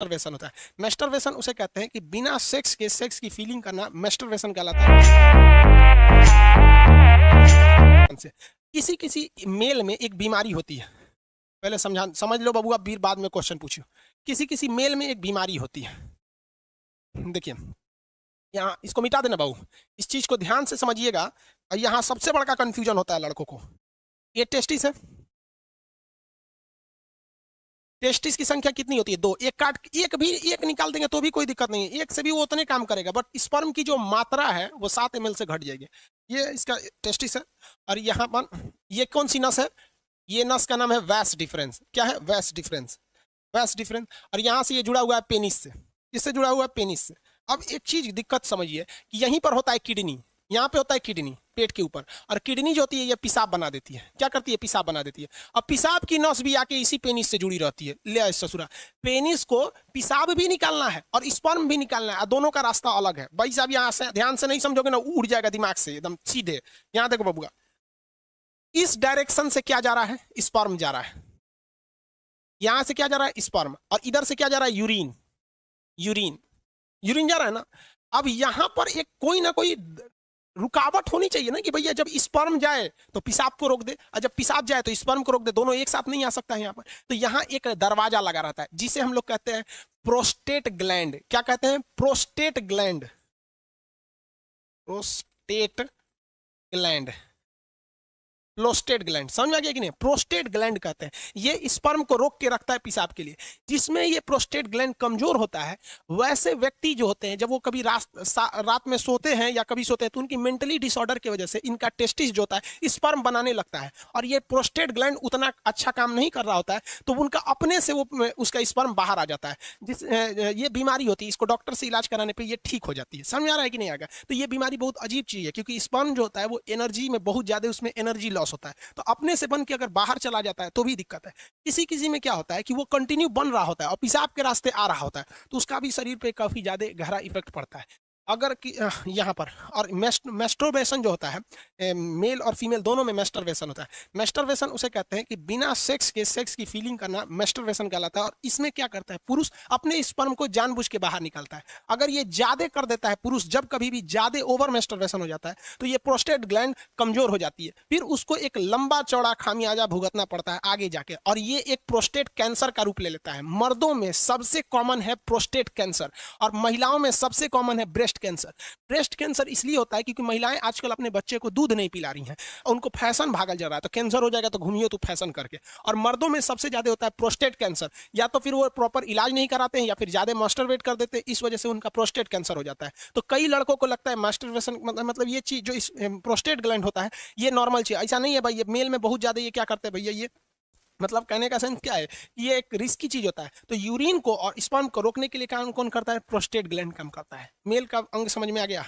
मैस्टरवेशन होता है। मैस्टरवेशन उसे कहते हैं कि बिना सेक्स के सेक्स की फीलिंग करना मैस्टरवेशन कहलाता है। किसी किसी मेल में एक बीमारी होती है, पहले समझ लो बबुआ, बीर बाद में क्वेश्चन पूछियो। किसी किसी मेल में एक बीमारी होती है। देखिए यहाँ इसको मिटा देना बाबू, इस चीज को ध्यान से समझिएगा। यहाँ सबसे बड़ा कंफ्यूजन होता है लड़कों को। ये टेस्टिस है, टेस्टिस की संख्या कितनी होती है? दो। एक निकाल देंगे तो भी कोई दिक्कत नहीं है, एक से भी वो उतने काम करेगा, बट स्पर्म की जो मात्रा है वो 7 ml से घट जाएगी। ये इसका टेस्टिस है। और यहाँ पर ये कौन सी नस है? ये नस का नाम है वैस डिफरेंस। क्या है? वैस डिफरेंस, वैस डिफरेंस। और यहाँ से ये जुड़ा हुआ है पेनिस से। किससे जुड़ा हुआ है? पेनिस से। अब एक चीज दिक्कत समझिए कि यहीं पर होता है किडनी, यहाँ पे होता है किडनी पेट के ऊपर, और किडनी जो होती है ये पेशाब बना देती है। क्या करती है? पेशाब बना देती है। अब पेशाब की नस भी आके इसी पेनिस से जुड़ी रहती है। ले ससुरा, पेनिस को पेशाब भी निकालना है और स्पर्म भी निकालना है, दोनों का रास्ता अलग है भाई साहब। यहाँ से ध्यान से नहीं समझोगे ना, उड़ जाएगा दिमाग से एकदम सीधे। यहाँ देखो बबुआ, इस डायरेक्शन से क्या जा रहा है? स्पर्म जा रहा है। यहां से क्या जा रहा है? स्पर्म। और इधर से क्या जा रहा है? यूरिन। यूरिन, यूरिन जा रहा है ना। अब यहां पर एक कोई ना कोई रुकावट होनी चाहिए ना, कि भैया जब स्पर्म जाए तो पेशाब को रोक दे, और जब पेशाब जाए तो स्पर्म को रोक दे। दोनों एक साथ नहीं आ सकता है यहाँ पर। तो यहाँ एक दरवाजा लगा रहता है जिसे हम लोग कहते हैं प्रोस्टेट ग्लैंड। क्या कहते हैं? Prostate gland. Prostate gland, prostate gland, समझ में आ गया कि नहीं? प्रोस्टेट ग्लैंड कहते हैं, ये स्पर्म को रोक के रखता है पेशाब के लिए। जिसमें ये प्रोस्टेट ग्लैंड कमजोर होता है, वैसे व्यक्ति जो होते हैं जब वो कभी रात में सोते हैं या कभी सोते हैं तो उनकी मेंटली डिसऑर्डर की वजह से इनका टेस्टिस जो होता है स्पर्म बनाने लगता है, और ये प्रोस्टेट ग्लैंड उतना अच्छा काम नहीं कर रहा होता है, तो उनका अपने से वो उसका स्पर्म बाहर आ जाता है। ये बीमारी होती है, इसको डॉक्टर से इलाज कराने पर ये ठीक हो जाती है। समझ आ रहा है कि नहीं आएगा? तो ये बीमारी बहुत अजीब चीज है, क्योंकि स्पर्म जो होता है वो एनर्जी में बहुत ज्यादा, उसमें एनर्जी लॉस होता है। तो अपने से बन के अगर बाहर चला जाता है तो भी दिक्कत है। किसी किसी में क्या होता है कि वो कंटिन्यू बन रहा होता है और पेशाब के रास्ते आ रहा होता है, तो उसका भी शरीर पे काफी ज्यादा गहरा इफेक्ट पड़ता है। अगर यहाँ पर, और मेस्टरबेशन जो होता है, मेल और फीमेल दोनों में मेस्टरबेशन होता है। मेस्टरबेशन उसे कहते हैं कि बिना सेक्स के सेक्स की फीलिंग करना मेस्टरबेशन कहलाता है। और इसमें क्या करता है? पुरुष अपने स्पर्म को जानबूझ के बाहर निकालता है। अगर ये ज्यादा कर देता है पुरुष, जब कभी भी ज्यादा ओवर मेस्टरबेशन हो जाता है, तो ये प्रोस्टेट ग्लैंड कमजोर हो जाती है। फिर उसको एक लंबा चौड़ा खामियाजा भुगतना पड़ता है आगे जाके, और ये एक प्रोस्टेट कैंसर का रूप ले लेता है। मर्दों में सबसे कॉमन है प्रोस्टेट कैंसर, और महिलाओं में सबसे कॉमन है ब्रेस्ट कैंसर। ब्रेस्ट कैंसर इसलिए होता है क्योंकि महिलाएं आजकल अपने बच्चे को दूध नहीं पिला रही हैं, उनको फैशन भागल जा रहा है, तो कैंसर हो जाएगा तो घूमियो तो फैशन करके। और मर्दों में सबसे ज्यादा होता है प्रोस्टेट कैंसर, या तो फिर वो प्रॉपर इलाज नहीं कराते हैं या फिर ज्यादा मास्टरबेट कर देते हैं, इस वजह से उनका प्रोस्टेट कैंसर हो जाता है। तो कई लड़कों को लगता है मास्टरबेशन मतलब ये चीज जो इस प्रोस्टेट ग्लैंड होता है ये नॉर्मल चीज, ऐसा नहीं है भाई। ये मेल में बहुत ज्यादा ये क्या करते हैं भैया, ये मतलब कहने का सेंस क्या है, ये एक रिस्की चीज होता है। तो यूरिन को और स्पर्म को रोकने के लिए काम कौन करता है? प्रोस्टेट ग्लैंड काम करता है। मेल का अंग समझ में आ गया?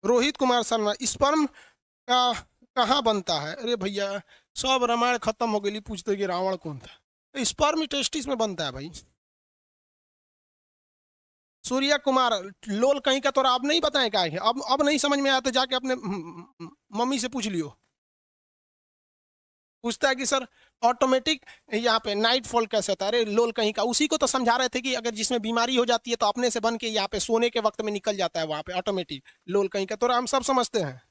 रोहित कुमार शर्मा, स्पर्म का कहाँ बनता है? अरे भैया सब रामायण खत्म हो गई, पूछते कि रावण कौन था। स्पर्म टेस्टिस में बनता है भाई। सूर्या कुमार, लोल कहीं का तोरा अब नहीं बताए क्या है? अब नहीं समझ में आया तो जाके अपने मम्मी से पूछ लियो। पूछता है कि सर ऑटोमेटिक यहाँ पे नाइट फॉल कैसे होता है? अरे लोल कहीं का, उसी को तो समझा रहे थे कि अगर जिसमें बीमारी हो जाती है तो अपने से बन के यहाँ पे सोने के वक्त में निकल जाता है वहां पे ऑटोमेटिक। लोल कहीं का, तो हम सब समझते हैं।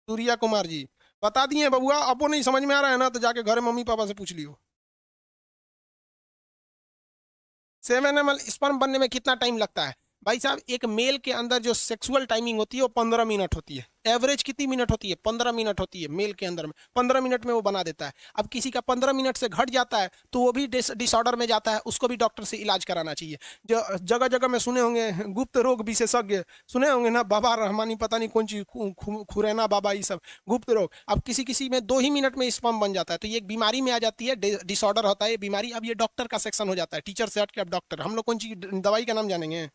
सूर्या कुमार जी बता दिए बबुआ, अब वो नहीं समझ में आ रहा है ना तो जाके घर मम्मी पापा से पूछ लियो। 7 ml स्पर्म बनने में कितना टाइम लगता है? भाई साहब एक मेल के अंदर जो सेक्सुअल टाइमिंग होती है वो 15 मिनट होती है। एवरेज कितनी मिनट होती है? 15 मिनट होती है मेल के अंदर में। 15 मिनट में वो बना देता है। अब किसी का 15 मिनट से घट जाता है तो वो भी डिसऑर्डर में जाता है, उसको भी डॉक्टर से इलाज कराना चाहिए। जो जगह जगह में सुने होंगे गुप्त रोग विशेषज्ञ, सुने होंगे ना, बाबा रहमानी पता नहीं कौन चीज खुरैना बाबा, ये सब गुप्त रोग। अब किसी किसी में 2 ही मिनट में स्पर्म बन जाता है, तो ये एक बीमारी में आ जाती है, डिसऑर्डर होता है ये बीमारी। अब ये डॉक्टर का सेक्शन हो जाता है, टीचर से हट के अब डॉक्टर। हम लोग कौन चीज दवाई का नाम जानेंगे?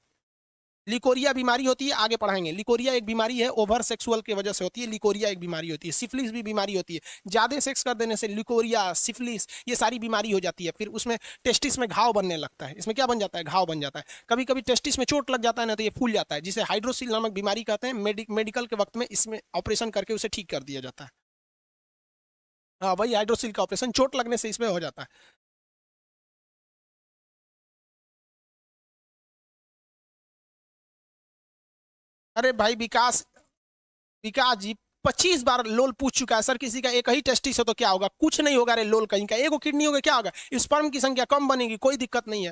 लिकोरिया बीमारी होती है, आगे पढ़ाएंगे। लिकोरिया एक बीमारी है, ओवर सेक्सुअल की वजह से होती है। लिकोरिया एक बीमारी होती है। सिफिलिस भी बीमारी होती है, ज्यादा सेक्स कर देने से लिकोरिया, सिफिलिस, ये सारी बीमारी हो जाती है। फिर उसमें टेस्टिस में घाव बनने लगता है। इसमें क्या बन जाता है? घाव बन जाता है। कभी कभी टेस्टिस में चोट लग जाता है ना, तो ये फूल जाता है, जिसे हाइड्रोसिल नामक बीमारी कहते हैं। मेडिकल के वक्त में इसमें ऑपरेशन करके उसे ठीक कर दिया जाता है। हाँ, वही हाइड्रोसिल का ऑपरेशन, चोट लगने से इसमें हो जाता है। अरे भाई विकास, विकास जी 25 बार लोल पूछ चुका है सर। किसी का एक ही टेस्टिस हो तो क्या होगा? कुछ नहीं होगा रे लोल, कहीं का एगो किडनी होगा क्या होगा? स्पर्म की संख्या कम बनेगी, कोई दिक्कत नहीं है।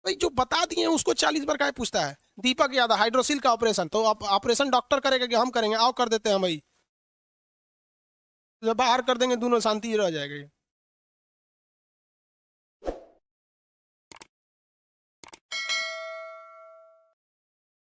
भाई जो बता दिए हैं उसको 40 बार का पूछता है। दीपक यादव, हाइड्रोसिल का ऑपरेशन तो ऑपरेशन डॉक्टर करेगा कि हम करेंगे? आओ कर देते हैं भाई, बाहर कर देंगे, दोनों शांति रह जाएगा।